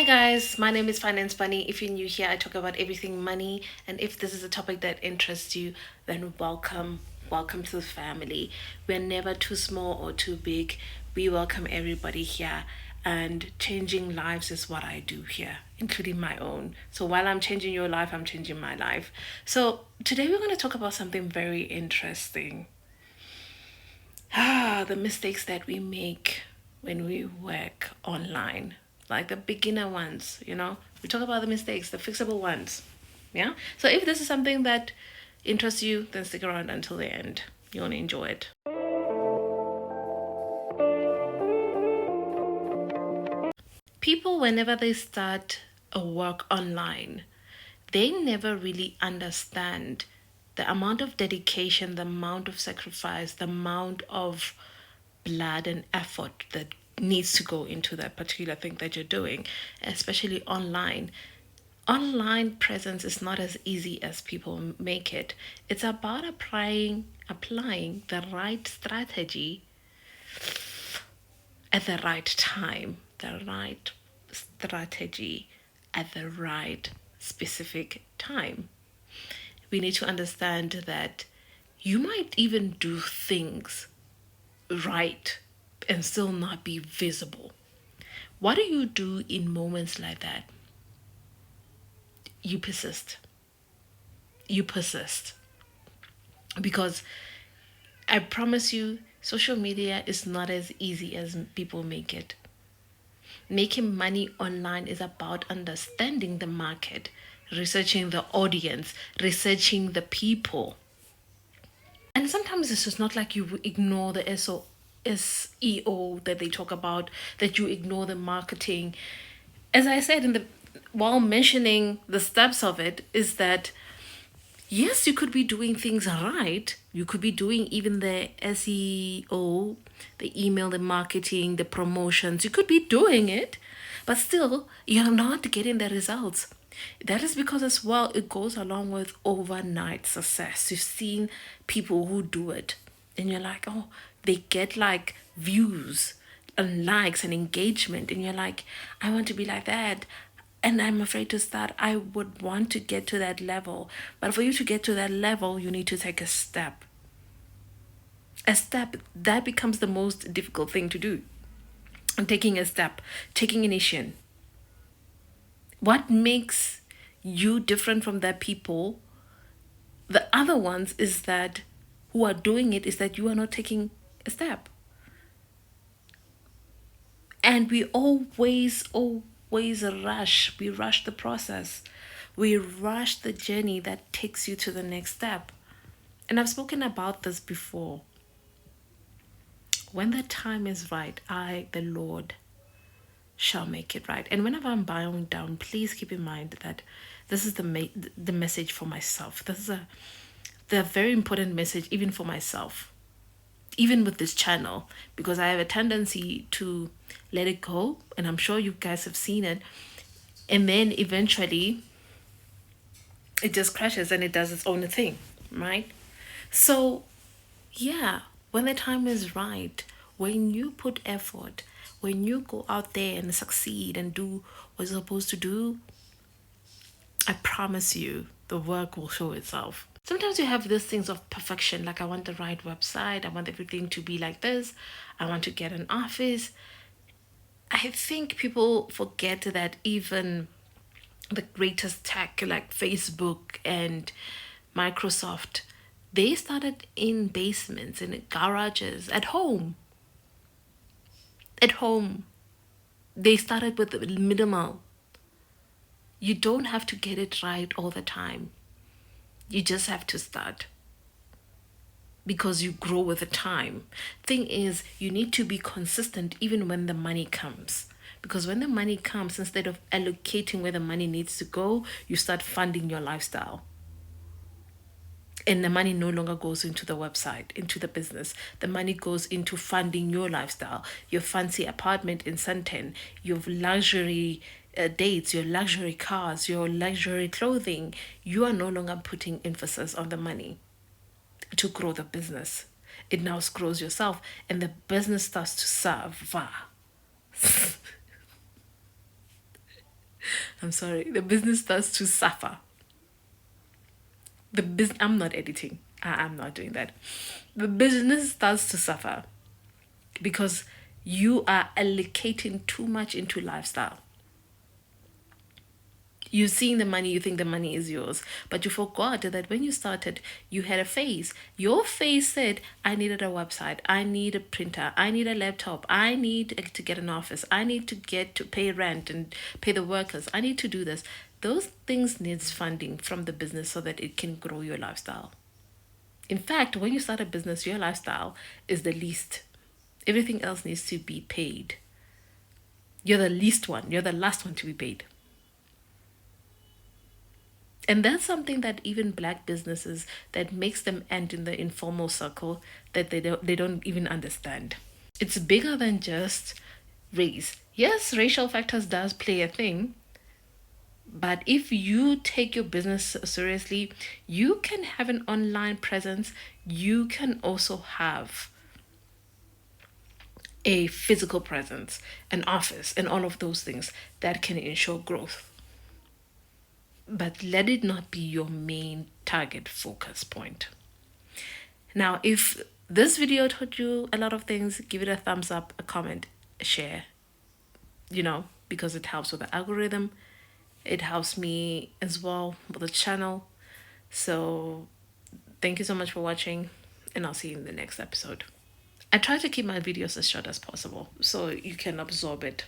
guys, my name is Finance Bunny. If you're new here, I talk about everything money, and if this is a topic that interests you, then welcome to the family. We're never too small or too big. We welcome everybody here, and changing lives is what I do here, including my own. So while I'm changing your life, I'm changing my life. So today we're going to talk about something very interesting. The mistakes that we make when we work online, like the beginner ones, we talk about the mistakes, the fixable ones. Yeah. So if this is something that interests you, then stick around until the end. You're going to enjoy it. People, whenever they start a work online, they never really understand the amount of dedication, the amount of sacrifice, the amount of blood and effort that needs to go into that particular thing that you're doing, especially online. Online presence is not as easy as people make it. It's about applying the right strategy at the right time, the right strategy at the right specific time. We need to understand that you might even do things right and still not be visible. What do you do in moments like that? You persist. You persist. Because I promise you, social media is not as easy as people make it. Making money online is about understanding the market, researching the audience, researching the people. And sometimes it's just not like you ignore the SEO that they talk about, that you ignore the marketing. As I said while mentioning the steps of it, is that yes, you could be doing things right. You could be doing even the SEO, the email, the marketing, the promotions. You could be doing it, but still, you're not getting the results. That is because, as well, it goes along with overnight success. You've seen people who do it, and you're like, oh, they get like views and likes and engagement, and you're like, I want to be like that. And I'm afraid to start. I would want to get to that level. But for you to get to that level, you need to take a step. A step that becomes the most difficult thing to do. And taking a step, taking initiation. What makes you different from that people, the other ones, is that who are doing it, is that you are not taking a step. And we always rush. We rush the process. We rush the journey that takes you to the next step. And I've spoken about this before. When the time is right, I, the Lord, shall make it right. And whenever I'm bowing down, please keep in mind that this is the message for myself. This is the very important message even for myself, even with this channel, because I have a tendency to let it go, and I'm sure you guys have seen it, and then eventually it just crashes and it does its own thing, right? So yeah, when the time is right, when you put effort, when you go out there and succeed and do what you're supposed to do, I promise you the work will show itself. Sometimes you have these things of perfection, like I want the right website, I want everything to be like this, I want to get an office. I think people forget that even the greatest tech like Facebook and Microsoft, they started in basements, in garages, at home. At home. They started with minimal. You don't have to get it right all the time. You just have to start, because you grow with the time. Thing is, you need to be consistent even when the money comes. Because when the money comes, instead of allocating where the money needs to go, you start funding your lifestyle. And the money no longer goes into the website, into the business. The money goes into funding your lifestyle, your fancy apartment in Sunten, your luxury dates, your luxury cars, your luxury clothing. You are no longer putting emphasis on the money to grow the business. It now grows yourself, and the business starts to serve. I'm sorry, the business starts to suffer. I'm not editing. I'm not doing that. The business starts to suffer because you are allocating too much into lifestyle. You're seeing the money, you think the money is yours, but you forgot that when you started, you had a phase. Your phase said, I needed a website, I need a printer, I need a laptop, I need to get an office, I need to get to pay rent and pay the workers, I need to do this. Those things needs funding from the business so that it can grow your lifestyle. In fact, when you start a business, your lifestyle is the least. Everything else needs to be paid. You're the least one, you're the last one to be paid. And that's something that even black businesses that makes them end in the informal circle that they don't even understand. It's bigger than just race. Yes, racial factors does play a thing, but if you take your business seriously, you can have an online presence. You can also have a physical presence, an office, and all of those things that can ensure growth. But let it not be your main target focus point. Now, if this video taught you a lot of things, give it a thumbs up, a comment, a share, because it helps with the algorithm. It helps me as well with the channel. So, thank you so much for watching, and I'll see you in the next episode. I try to keep my videos as short as possible so you can absorb it.